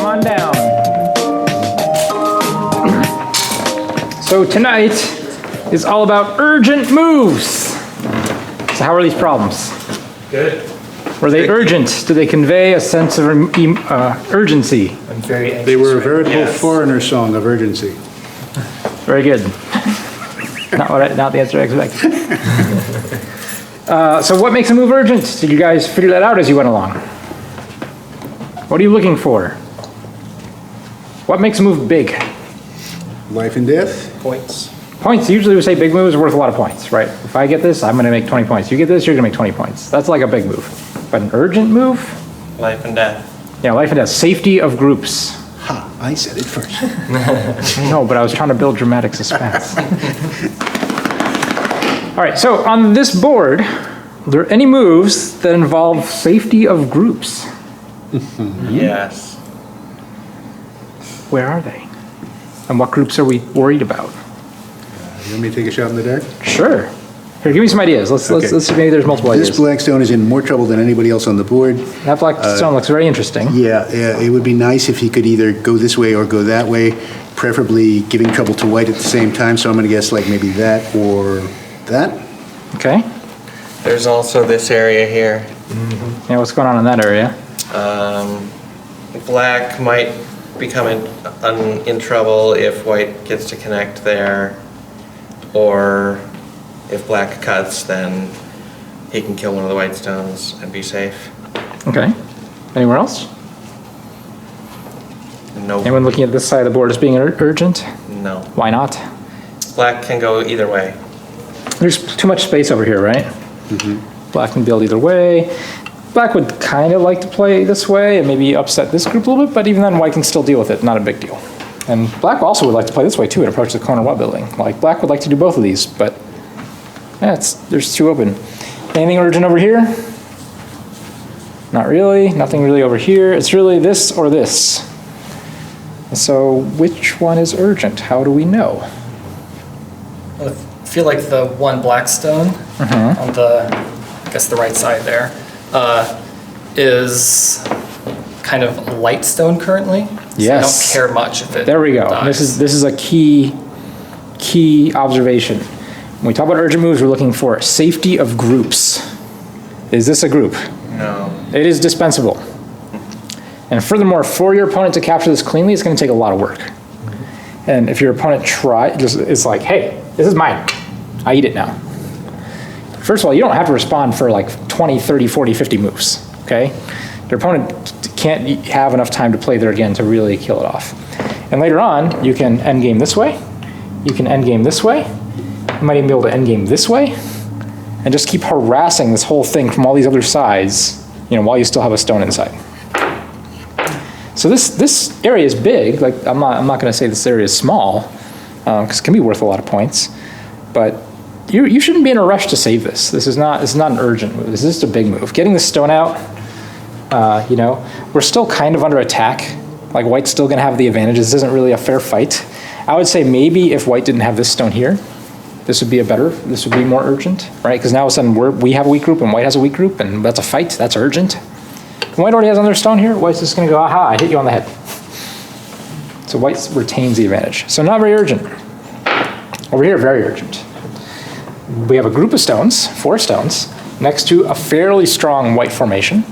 on down. So tonight is all about urgent moves. So how are these problems? Good. Were they urgent? Do they convey a sense of urgency? I'm very anxious. They were a veritable Yes. foreigner song of urgency. Very good. Not the answer I expected. So what makes a move urgent? Did you guys figure that out as you went along? What are you looking for? What makes a move big? Life and death? Points. Points. Usually we say big moves are worth a lot of points, right? If I get this, I'm going to make 20 points. You get this, you're going to make 20 points. That's like a big move. But an urgent move? Life and death. Yeah, life and death. Safety of groups. Ha, I said it first. No, but I was trying to build dramatic suspense. All right, so on this board, are there any moves that involve safety of groups? Yes. Where are they? And what groups are we worried about? You want me to take a shot in the dark? Sure. Here, give me some ideas. Let's see, maybe there's multiple This ideas. black stone is in more trouble than anybody else on the board. That black stone looks very interesting. Yeah, it would be nice if he could either go this way or go that way, preferably giving trouble to white at the same time, so I'm gonna guess like maybe that or that. Okay. There's also this area here. Yeah, what's going on in that area? Black might become in trouble if white gets to connect there, or if black cuts, then he can kill one of the white stones and be safe. Okay. Anywhere else? No. Anyone looking at this side of the board as being urgent? No. Why not? Black can go either way. There's too much space over here, right? Black can build either way. Black would kind of like to play this way and maybe upset this group a little bit, but even then white can still deal with it, not a big deal. And black also would like to play this way too and approach the corner while building. Like black would like to do both of these, but yeah, there's two open. Anything urgent over here? Not really, nothing really over here. It's really this or this. So which one is urgent? How do we know? I feel like the one black stone on the, I guess the right side there, is kind of a light stone currently. So Yes. I don't care much if it There we go. dies. This is a key observation. When we talk about urgent moves, we're looking for safety of groups. Is this a group? No. It is dispensable. And furthermore, for your opponent to capture this cleanly, it's going to take a lot of work. And if your opponent it's like, hey, this is mine. I eat it now. First of all, you don't have to respond for like 20, 30, 40, 50 moves, okay? Your opponent can't have enough time to play there again to really kill it off. And later on, you can endgame this way. You can endgame this way. You might even be able to endgame this way. And just keep harassing this whole thing from all these other sides, while you still have a stone inside. So this area is big. Like I'm not going to say this area is small, because it can be worth a lot of points. But you shouldn't be in a rush to save this. This is not an urgent move. This is just a big move. Getting the stone out, we're still kind of under attack. Like white's still going to have the advantage. This isn't really a fair fight. I would say maybe if white didn't have this stone here, this would be more urgent, right? Because now all of a sudden we have a weak group and white has a weak group, and that's a fight. That's urgent. And white already has another stone here. White's just going to go, aha, I hit you on the head. So white retains the advantage. So not very urgent. Over here, very urgent. We have a group of stones, 4 stones, next to a fairly strong white formation.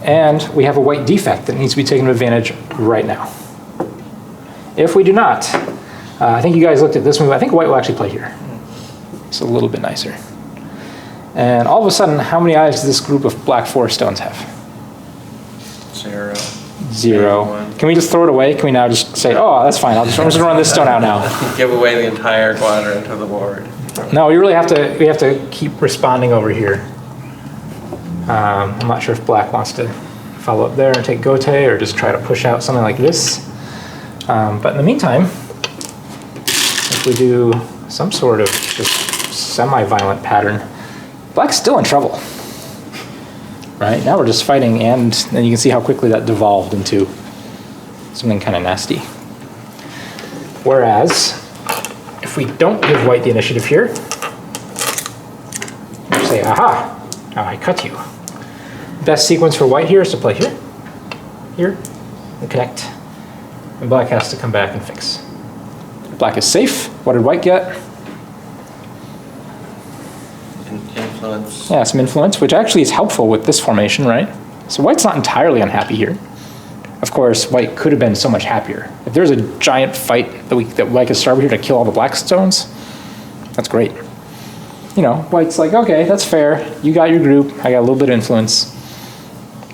And we have a white defect that needs to be taken advantage right now. If we do not, I think you guys looked at this move. I think white will actually play here. It's a little bit nicer. And all of a sudden, how many eyes does this group of black 4 stones have? 0. 0. One. Can we just throw it away? Can we now just say, oh, that's fine. I'm just going to run this stone out now. Give away the entire quadrant of the board. No, we have to keep responding over here. I'm not sure if black wants to follow up there and take Gote or just try to push out something like this. But in the meantime, if we do some sort of just semi-violent pattern, black's still in trouble. Right? Now we're just fighting, and then you can see how quickly that devolved into something kind of nasty. Whereas, if we don't give white the initiative here, we say, aha, now I cut you. Best sequence for white here is to play here, here, and connect. And black has to come back and fix. Black is safe. What did white get? Influence. Yeah, some influence, which actually is helpful with this formation, right? So white's not entirely unhappy here. Of course, white could have been so much happier. If there's a giant fight that white could start here to kill all the black stones, that's great. You know, white's like, okay, that's fair. You got your group. I got a little bit of influence.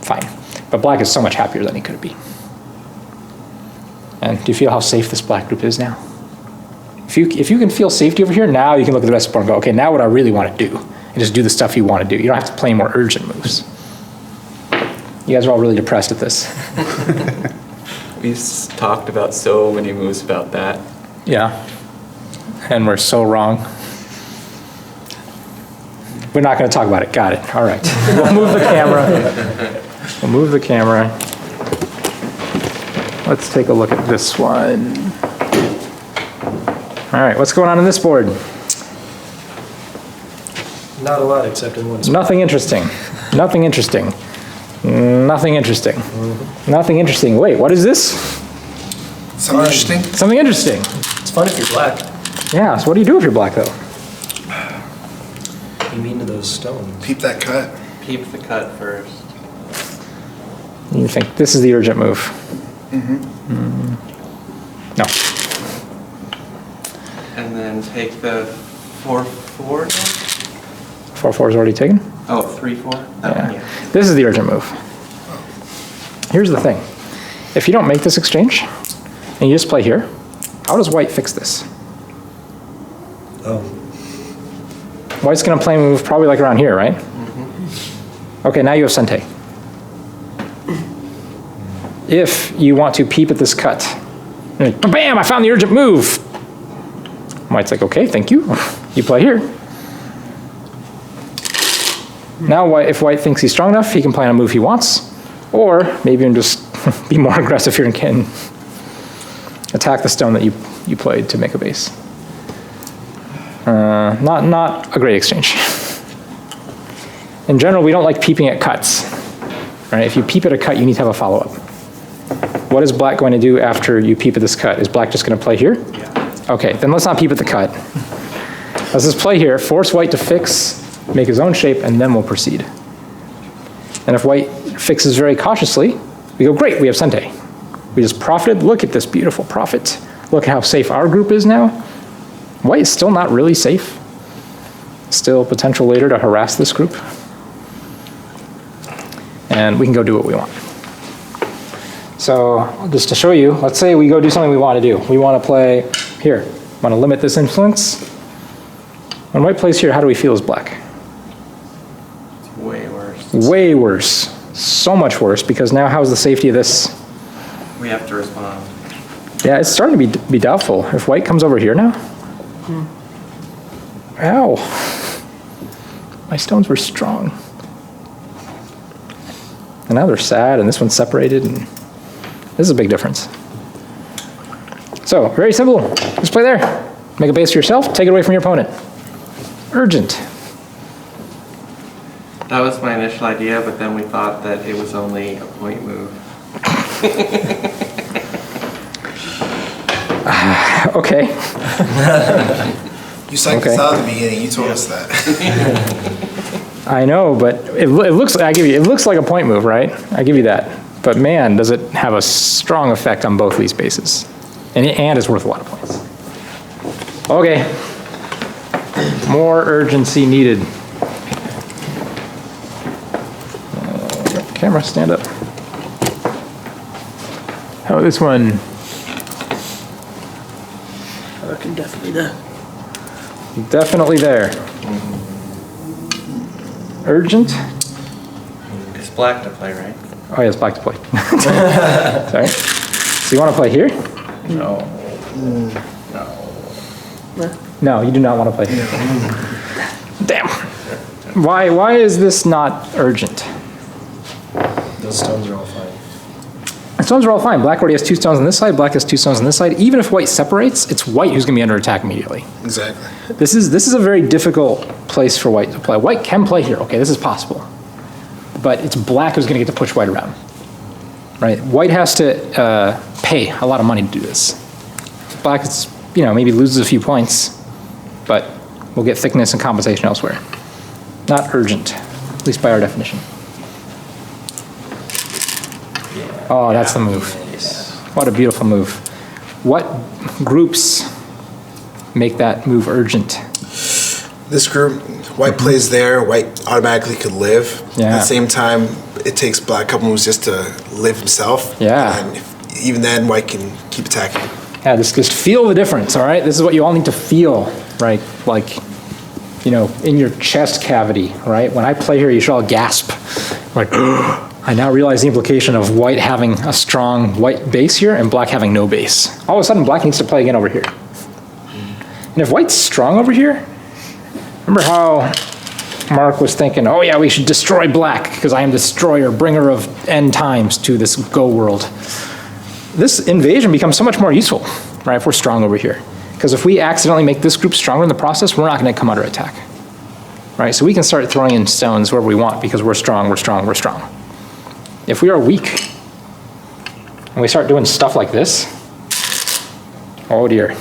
Fine. But black is so much happier than he could be. And do you feel how safe this black group is now? If you can feel safety over here, now you can look at the rest of the board and go, okay, now what I really want to do, and just do the stuff you want to do. You don't have to play more urgent moves. You guys are all really depressed at this. We've talked about so many moves about that. Yeah, and we're so wrong. We're not going to talk about it. Got it. All right. We'll move the camera. We'll move the camera. Let's take a look at this one. All right, what's going on this board? Not a lot, except in one spot. Nothing interesting. Nothing interesting. Nothing interesting. Nothing interesting. Wait, what is this? Something interesting? Something interesting. It's fun if you're black. Yeah, so what do you do if you're black, though? You mean to those stones. Peep that cut. Peep the cut first. You think this is the urgent move. No. And then take the 4/4. 4/4 is already taken? Oh, 3/4. Yeah. This is the urgent move. Here's the thing. If you don't make this exchange, and you just play here, how does white fix this? Oh. White's going to play a move probably like around here, right? Okay, now you have Sente. If you want to peep at this cut, and bam, I found the urgent move. White's like, okay, thank you. You play here. Now, if white thinks he's strong enough, he can play on a move he wants, or maybe even just be more aggressive here and can attack the stone that you played to make a base. Not a great exchange. In general, we don't like peeping at cuts. Right? If you peep at a cut, you need to have a follow-up. What is black going to do after you peep at this cut? Is black just going to play here? Yeah. Okay, then let's not peep at the cut. Let's just play here, force white to fix, make his own shape, and then we'll proceed. And if white fixes very cautiously, we go, great, we have Sente. We just profited. Look at this beautiful profit. Look at how safe our group is now. White is still not really safe. Still potential later to harass this group. And we can go do what we want. So just to show you, let's say we go do something we want to do. We want to play here. Want to limit this influence. When white plays here, how do we feel as black? It's way worse. Way worse. So much worse, because now how's the safety of this? We have to respond. Yeah, it's starting to be doubtful. If white comes over here now? Ow. My stones were strong. And now they're sad, and this one's separated, and this is a big difference. So, very simple. Just play there. Make a base for yourself, take it away from your opponent. Urgent. That was my initial idea, but then we thought that it was only a point move. Okay. You psyched us out at the beginning. You told us that. I know, but it looks like a point move, right? I give you that. But man, does it have a strong effect on both these bases. And it's worth a lot of points. Okay. More urgency needed. Camera, stand up. How about this one? I reckon definitely there. Definitely there. Urgent? It's black to play, right? Oh, yeah, it's black to play. Sorry. So you want to play here? No. No, you do not want to play here. Damn. Why is this not urgent? Those stones are all fine. stones are all fine. Black already has 2 stones on this side, black has 2 stones on this side. Even if white separates, it's white who's gonna be under attack immediately. Exactly. This is a very difficult place for white to play. White can play here, okay, this is possible. But it's black who's gonna get to push white around, right? White has to pay a lot of money to do this. Black is, maybe loses a few points, but we'll get thickness and compensation elsewhere. Not urgent, at least by our definition. Oh, that's the move. What a beautiful move. What groups make that move urgent? This group, white plays there, white automatically could live. Yeah. At the same time, it takes black a couple moves just to live himself. Yeah. And even then, white can keep attacking. Yeah, just feel the difference, all right? This is what you all need to feel, right? Like, in your chest cavity, right? When I play here, you should all gasp. Like, I now realize the implication of white having a strong white base here and black having no base. All of a sudden, black needs to play again over here. And if white's strong over here, remember how Mark was thinking, oh yeah, we should destroy black because I am destroyer, bringer of end times to this Go world. This invasion becomes so much more useful, right, if we're strong over here. Because if we accidentally make this group stronger in the process, we're not going to come under attack, right? So we can start throwing in stones wherever we want because we're strong, we're strong, we're strong. If we are weak, and we start doing stuff like this, oh dear.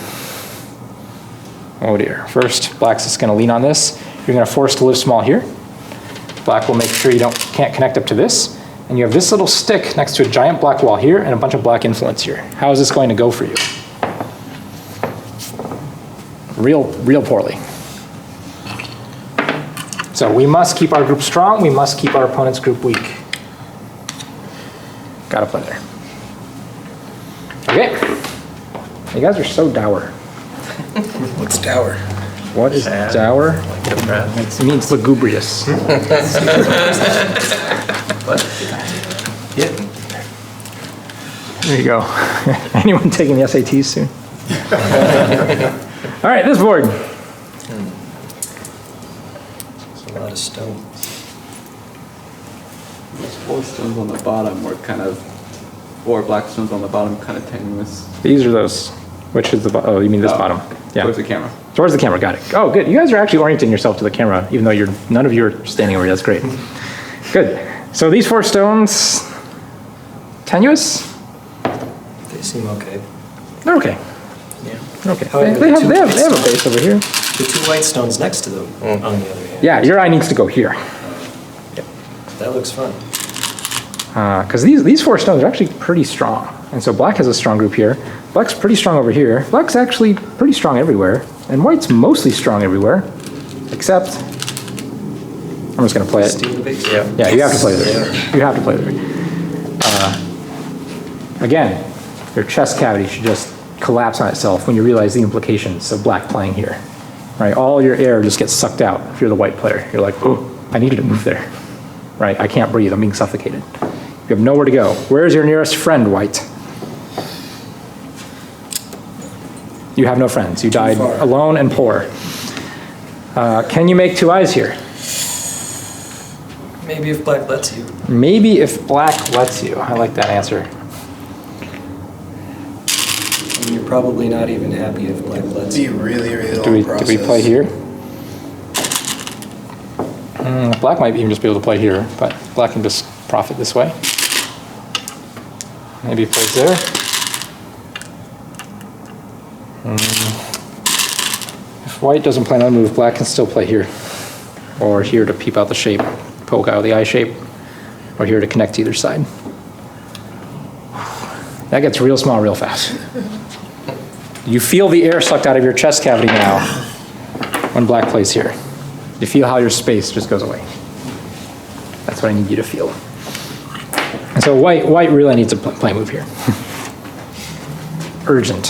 Oh dear. First, black's just going to lean on this. You're going to force to live small here. Black will make sure you can't connect up to this. And you have this little stick next to a giant black wall here and a bunch of black influence here. How is this going to go for you? Real poorly. So we must keep our group strong. We must keep our opponent's group weak. Gotta play there. Okay. You guys are so dour. What's dour? What is Sad. dour? Depressed. It means lugubrious. Yeah. There you go. Anyone taking the SATs soon? All right, this board. It's a lot of stones. Those 4 stones on the bottom were kind of, or black stones on the bottom, kind of tenuous. These are those. Which is the bottom? Oh, you mean this bottom? Yeah. Towards the camera. Towards the camera, got it. Oh, good. You guys are actually orienting yourself to the camera, even though none of you are standing over here. That's great. Good. So these 4 stones, tenuous? They seem okay. They're okay. Yeah. They're okay. However, They the have two a white base over here. The 2 white stones next to them, on the other hand. Yeah, your eye needs to go here. That looks fun. Because these 4 stones are actually pretty strong. And so black has a strong group here. Black's pretty strong over here. Black's actually pretty strong everywhere. And white's mostly strong everywhere. Except, I'm just going to play it. Steal the base. Yeah. Yeah, you have to play there. You have to play there. Again, your chest cavity should just collapse on itself when you realize the implications of black playing here. Right? All your air just gets sucked out if you're the white player. You're like, oh, I needed to move there. Right? I can't breathe. I'm being suffocated. You have nowhere to go. Where's your nearest friend, white? You have no friends. You died alone and poor. Can you make 2 eyes here? Maybe if black lets you. Maybe if black lets you. I like that answer. And you're probably not even happy if black lets Be you. really, really long Do we process. play here? Black might even just be able to play here, but black can just profit this way. Maybe it plays there. If white doesn't play another move, black can still play here. Or here to peep out the shape, poke out the eye shape. Or here to connect to either side. That gets real small real fast. You feel the air sucked out of your chest cavity now when black plays here. You feel how your space just goes away. That's what I need you to feel. And so white really needs a play move here. Urgent.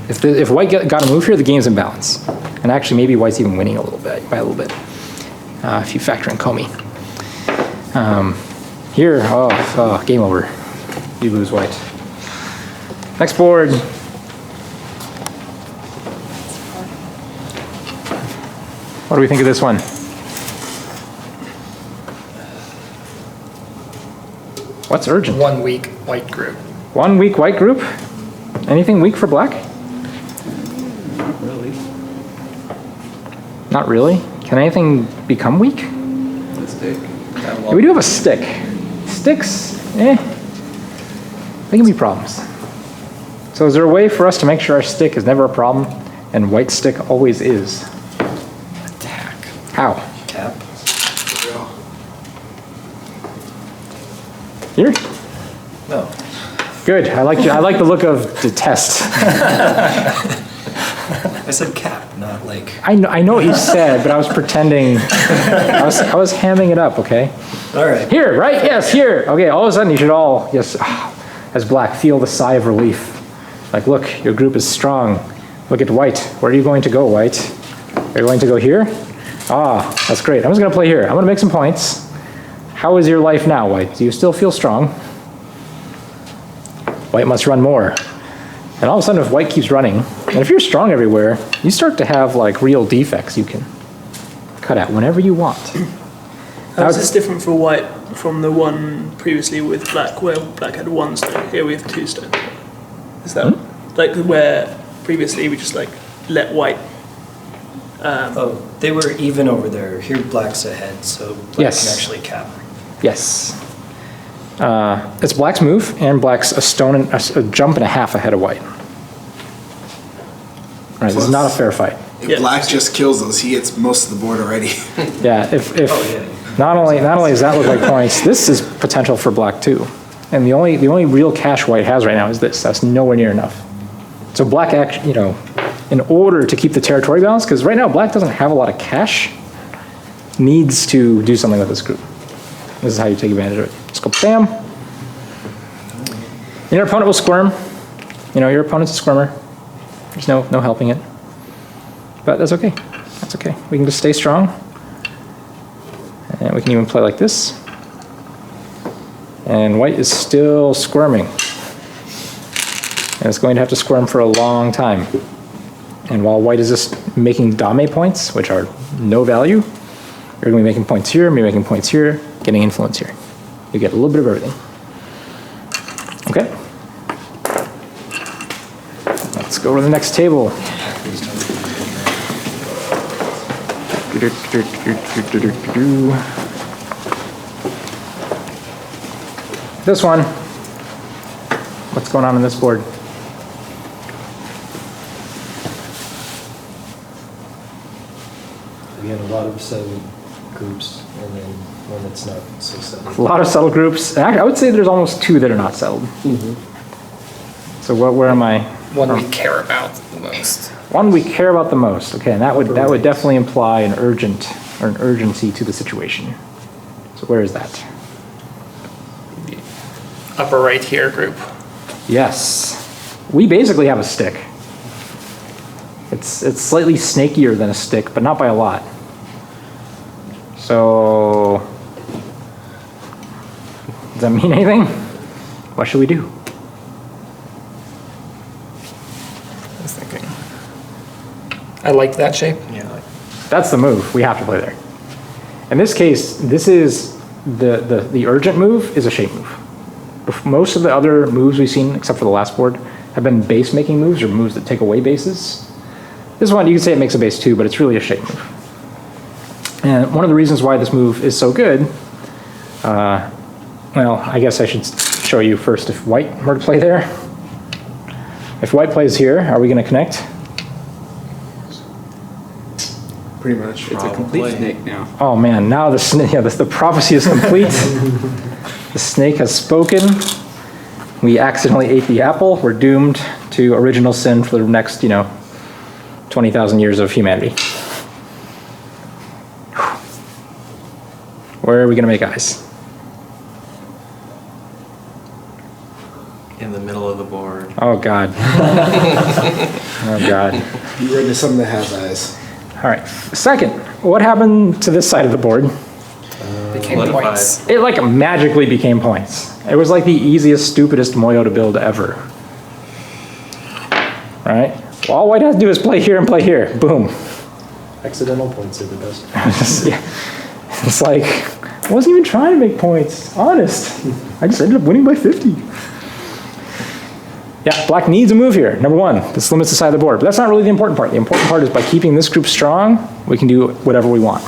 If white got a move here, the game's in balance. And actually, maybe white's even winning a little bit, by a little bit, if you factor in Comey. Here, game over. You lose white. Next board. What do we think of this one? What's urgent? 1 weak white group. 1 weak white group? Anything weak for black? Not really. Not really. Can anything become weak? Mistake. Yeah, we do have a stick. Sticks, they can be problems. So is there a way for us to make sure our stick is never a problem and white stick always is? Attack. How? Tap. Here? No. Good. I like the look of detest. I said cap, not like. I know what you said, but I was pretending. I was hamming it up, okay? All right. Here, right? Yes, here. Okay, all of a sudden you should all, yes, as black, feel the sigh of relief. Like, look, your group is strong. Look at white. Where are you going to go, white? Are you going to go here? Ah, that's great. I'm just going to play here. I'm going to make some points. How is your life now, white? Do you still feel strong? White must run more. And all of a sudden, if white keeps running, and if you're strong everywhere, you start to have like real defects you can cut out whenever you want. How is this different for white from the one previously with black, where black had 1 stone? Here we have 2 stones. Is that like where previously we just like let white? Oh, they were even over there. Here, black's ahead, so black Yes. can actually cap. Yes. It's black's move, and black's a stone and a jump and a half ahead of white. All right, this is not a fair fight. If Yeah. black just kills those, he gets most of the board already. Yeah, if yeah. not only does that look like points, this is potential for black too. And the only real cash white has right now is this. That's nowhere near enough. So black actually, in order to keep the territory balance, because right now black doesn't have a lot of cash, needs to do something with this group. This is how you take advantage of it. Just go bam. And your opponent will squirm. Your opponent's a squirmer. There's no helping it. But that's okay. That's okay. We can just stay strong. And we can even play like this. And white is still squirming. And it's going to have to squirm for a long time. And while white is just making dame points, which are no value, you're going to be making points here, maybe making points here, getting influence here. You get a little bit of everything. Okay? Let's go to the next table. This one. What's going on this board? We have a lot of settled groups, and then one that's not so settled. A lot of settled groups. And actually, I would say there's almost 2 that are not settled. So where am I? One we care about the most. One we care about the most. Okay, and that would definitely imply an urgency to the situation. So where is that? Upper right here group. Yes. We basically have a stick. It's slightly snakier than a stick, but not by a lot. So, does that mean anything? What should we do? I was thinking. I like that shape. Yeah. That's the move. We have to play there. In this case, this is the urgent move is a shape move. Most of the other moves we've seen, except for the last board, have been base making moves or moves that take away bases. This one, you could say it makes a base too, but it's really a shape move. And one of the reasons why this move is so good, well, I guess I should show you first if white were to play there. If white plays here, are we going to connect? Pretty much. It's a complete snake now. Oh man, now the snake, yeah, the prophecy is complete. The snake has spoken. We accidentally ate the apple. We're doomed to original sin for the next, 20,000 years of humanity. Where are we going to make eyes? In the middle of the board. Oh God. Oh God. Be ready to something that has eyes. All right. Second, what happened to this side of the board? Became Solidified. points. It like magically became points. It was like the easiest, stupidest Moyo to build ever. Right? Well, all white has to do is play here and play here. Boom. Accidental points are the best. Yeah. It's like, I wasn't even trying to make points. Honest. I just ended up winning by 50. Yeah, black needs a move here. Number one, this limits the side of the board. But that's not really the important part. The important part is by keeping this group strong, we can do whatever we want.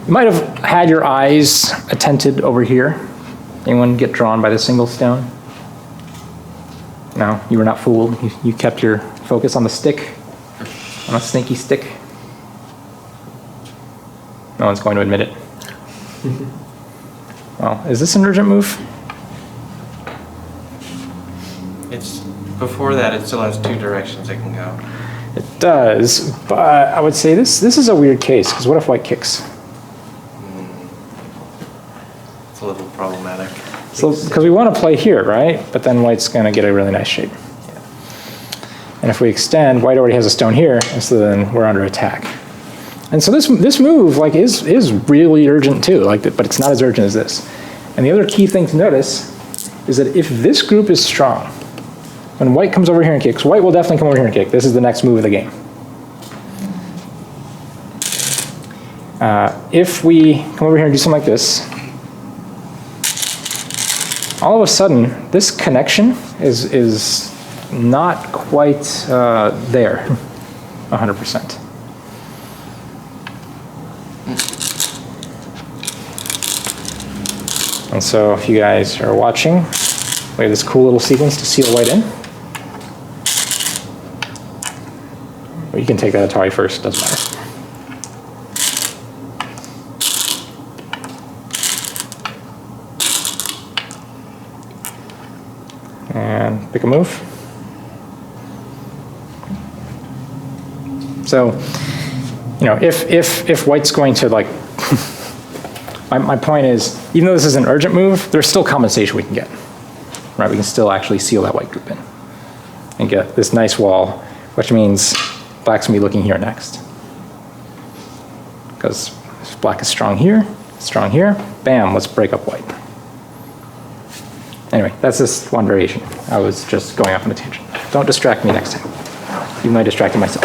You might have had your eyes attentive over here. Anyone get drawn by the single stone? No, you were not fooled. You kept your focus on the stick, on a snaky stick. No one's going to admit it. Well, is this an urgent move? It's, before that, it still has 2 directions it can go. It does, but I would say this is a weird case, because what if white kicks? It's a little problematic. So, because we want to play here, right? But then white's going to get a really nice shape. And if we extend, white already has a stone here, and so then we're under attack. And so this move like is really urgent too, but it's not as urgent as this. And the other key thing to notice is that if this group is strong, when white comes over here and kicks, white will definitely come over here and kick. This is the next move of the game. If we come over here and do something like this, all of a sudden, this connection is not quite there, 100%. And so if you guys are watching, we have this cool little sequence to seal white in. Or you can take that Atari first, doesn't matter. And pick a move. So, you know, if white's going to like, my point is, even though this is an urgent move, there's still compensation we can get, right? We can still actually seal that white group in and get this nice wall, which means black's gonna be looking here next. Because if black is strong here, bam, let's break up white. Anyway, that's just one variation. I was just going off on a tangent. Don't distract me next time, even though I distracted myself.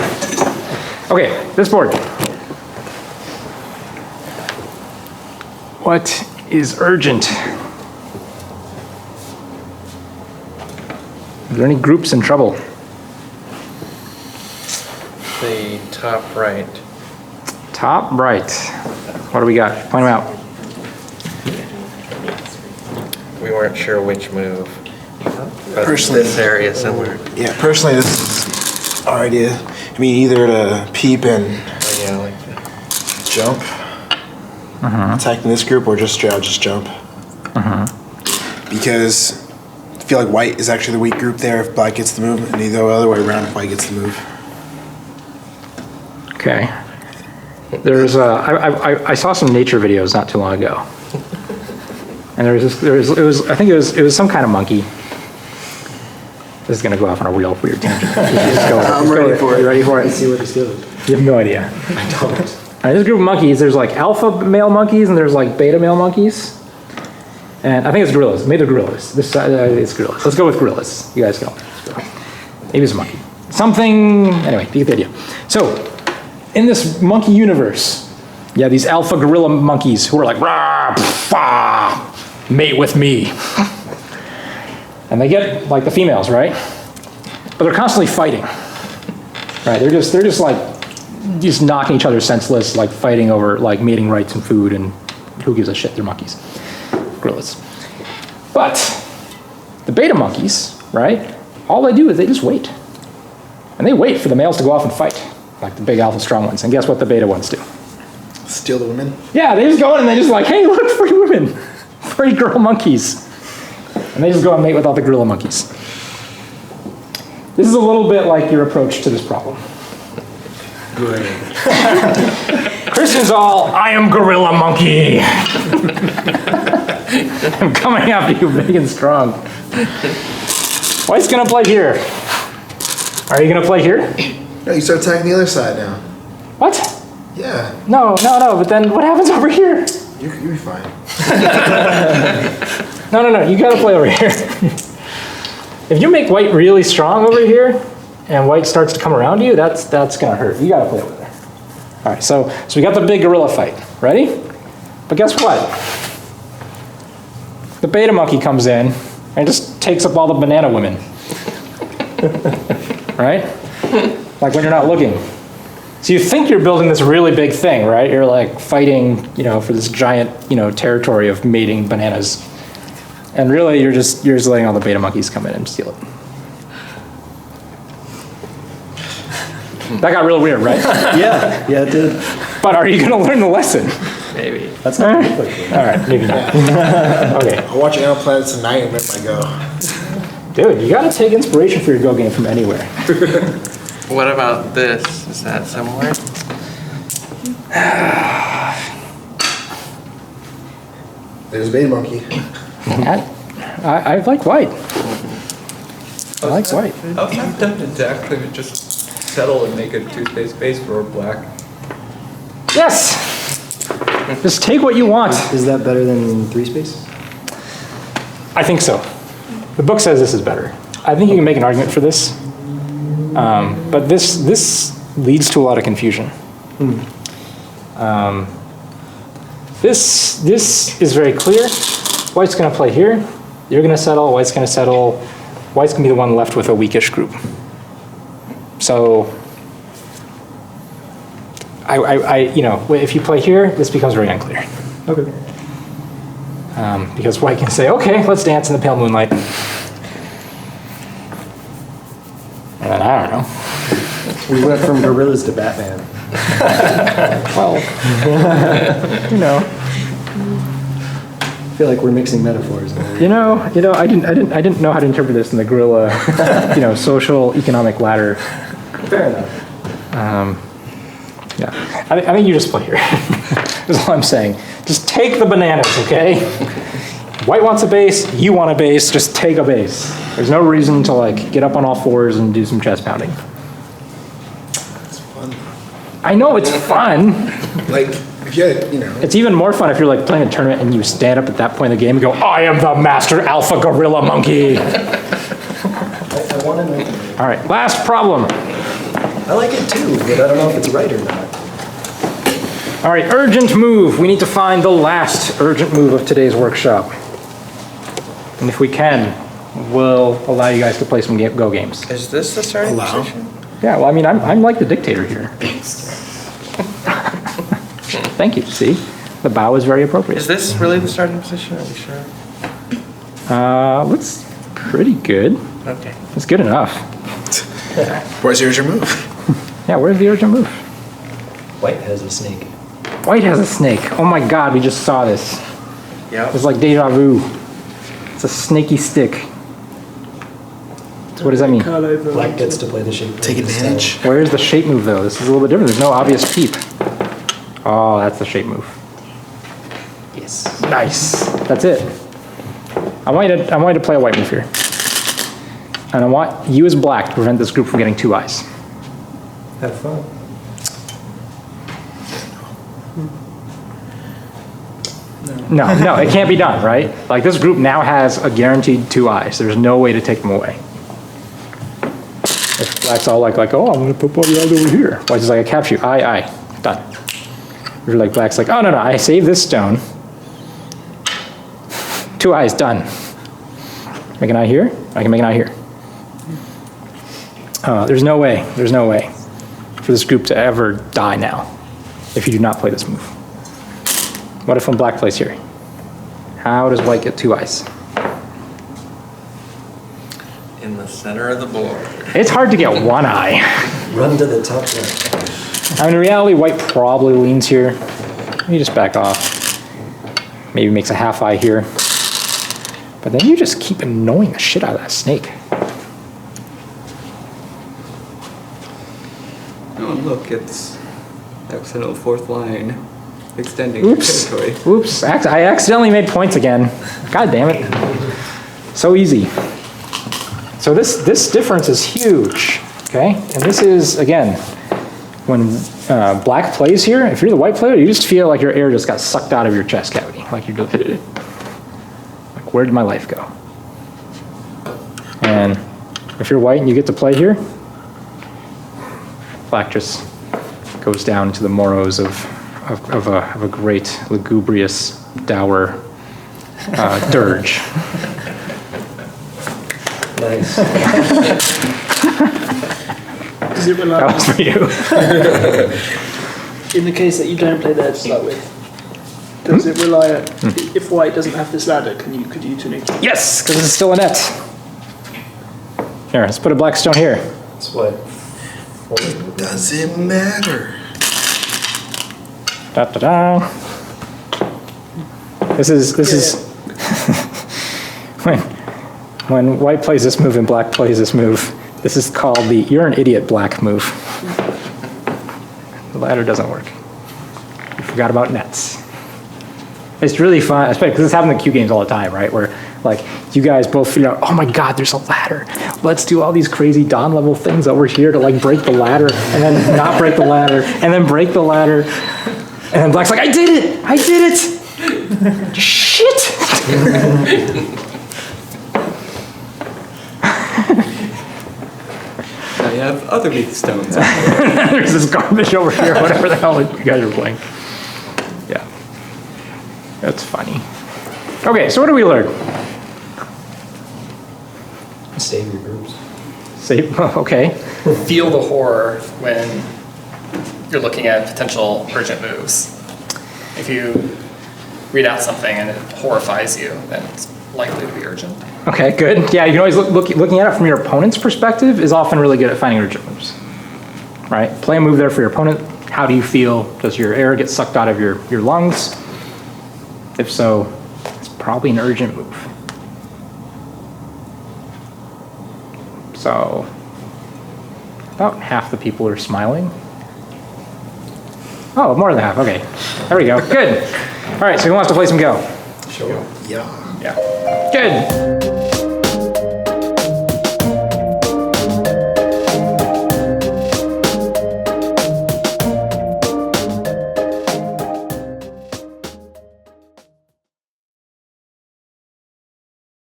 Okay, this board. What is urgent? Are there any groups in trouble? The top right. Top right. What do we got? Point them out. We weren't sure which move. But Personally- this area somewhere. Yeah, personally, this is our idea. I mean, either to peep and Yeah, like jump, attacking this group, or just straight out just jump. Because I feel like white is actually the weak group there if black gets the move, and either other way around if white gets the move. Okay. There's I saw some nature videos not too long ago, and I think it was some kind of monkey. This is gonna go off on a real weird tangent. I'm ready for it. You ready for it? Let's see what it's doing. You have no idea. I don't. All right, this group of monkeys, there's like alpha male monkeys and there's like beta male monkeys. And I think it's gorillas. Maybe they're gorillas. This it's gorillas. Let's go with gorillas. You guys go. Maybe it's a monkey. Something, anyway, you get the idea. So, in this monkey universe, you have these alpha gorilla monkeys who are like, rah, pff, ah, mate with me. And they get like the females, right? But they're constantly fighting. Right? They're just like just knocking each other senseless, like fighting over like mating rights and food, and who gives a shit? They're monkeys, gorillas. But the beta monkeys, right? All they do is they just wait, and they wait for the males to go off and fight, like the big alpha strong ones. And guess what the beta ones do? Steal the women? Yeah, they just go in and they just like, hey, look, free women, free girl monkeys, and they just go and mate with all the gorilla monkeys. This is a little bit like your approach to this problem. Great. Christian's all, I am gorilla monkey. I'm coming after you big and strong. White's gonna play here. Are you gonna play here? No, you start attacking the other side now. What? Yeah, No, but then what happens over here? you'll be fine. No, you gotta play over here. If you make white really strong over here, and white starts to come around you, that's gonna hurt. You gotta play over there. All right, so we got the big gorilla fight. Ready? But guess what? the beta monkey comes in and just takes up all the banana women. Right? Like when you're not looking. So you think you're building this really big thing, right? You're like fighting, for this giant, territory of mating bananas. And really you're just letting all the beta monkeys come in and steal it. That got real weird, right? Yeah, it did. But are you going to learn the lesson? Maybe. That's not good. All right, maybe not. Okay. I'll watch Animal Planet tonight and make my go. Dude, you got to take inspiration for your Go game from anywhere. What about this? Is that similar? There's a beta monkey. I like white. I like white. I was not tempted to actually just settle and make a 2-space base for black. Yes! Just take what you want. Is that better than 3 space? I think so. The book says this is better. I think you can make an argument for this. But this leads to a lot of confusion. This is very clear. White's going to play here. You're going to settle. White's going to settle. White's going to be the one left with a weakish group. So, if you play here, this becomes very unclear. Okay. Because White can say, okay, let's dance in the pale moonlight. And then, I don't know. We went from gorillas to Batman. Well, I feel like we're mixing metaphors. I didn't know how to interpret this in the gorilla, social economic ladder. Fair enough. Yeah, I think you just play here. That's all I'm saying. Just take the bananas, okay? White wants a base, you want a base, just take a base. There's no reason to get up on all fours and do some chest pounding. It's fun. I know it's fun. If you had, It's even more fun if you're playing a tournament and you stand up at that point in the game and go, I am the master alpha gorilla monkey. I want to know. All right, last problem. I like it too, but I don't know if it's right or not. All right, urgent move. We need to find the last urgent move of today's workshop. And if we can, we'll allow you guys to play some Go games. Is this the starting Allow. position? Yeah, well, I mean, I'm like the dictator here. Thank you, see? The bow is very appropriate. Is this really the starting position? Are you sure? Looks pretty good. Okay. It's good enough. Where's your move? Yeah, where's the urgent move? White has a snake. White has a snake. Oh my God, we just saw this. Yep. It's like deja vu. It's a snaky stick. So what does that mean? Curl over. Black gets to play the shape. Take advantage. Where's the shape move though? This is a little bit different. There's no obvious peep. Oh, that's the shape move. Yes. Nice. That's it. I want you to play a white move here. And I want you as black to prevent this group from getting 2 eyes. Have fun. No, it can't be done, right? This group now has a guaranteed 2 eyes. There's no way to take them away. If black's all oh, I'm gonna put all the eyes over here. White's just I capture you. Aye, done. If you're black's oh, no, I save this stone. 2 eyes, done. Make an eye here, I can make an eye here. There's no way for this group to ever die now if you do not play this move. What if when black plays here? How does white get 2 eyes? In the center of the board. It's hard to get 1 eye. Run to the top left. I mean, in reality, white probably leans here. You just back off. Maybe makes a half eye here. But then you just keep annoying the shit out of that snake. Oh, look, it's accidental 4th line extending Oops. territory. Oops. I accidentally made points again. God damn it. So easy. So this difference is huge. Okay? And this is, again, when black plays here, if you're the white player, you just feel like your air just got sucked out of your chest cavity. You're just, where did my life go? And if you're white and you get to play here, black just goes down into the morrows of a great, lugubrious, dour dirge. Nice. Does it rely That was for you. in the case that you don't play there to start with? Does it rely on, if white doesn't have this ladder, could you two neutral? Yes, because it's still a net. Here, let's put a black stone here. It's what? Doesn't matter. Da da da. This is when white plays this move and black plays this move. This is called the "you're an idiot" black move. The ladder doesn't work. You forgot about nets. It's really fun, especially because this happens in Q games all the time, right? Where like you guys both figure out, oh my God, there's a ladder. Let's do all these crazy dawn level things over here to like break the ladder, and then not break the ladder, and then break the ladder, and then black's like, I did it! I did it! Shit! Now you have other weak stones. There's this garbage over here, whatever the hell you guys are playing. Yeah. That's funny. Okay, so what do we learn? Save your groups. Save, okay. Feel the horror when you're looking at potential urgent moves. If you read out something and it horrifies you, then it's likely to be urgent. Okay, good. Yeah, you can always looking at it from your opponent's perspective is often really good at finding urgent moves. Right? Play a move there for your opponent. How do you feel? Does your air get sucked out of your lungs? If so, it's probably an urgent move. So, about half the people are smiling. Oh, more than half. Okay. There we go. Good. All right, so who wants to play some Go? Sure. Yeah. Yeah. Good.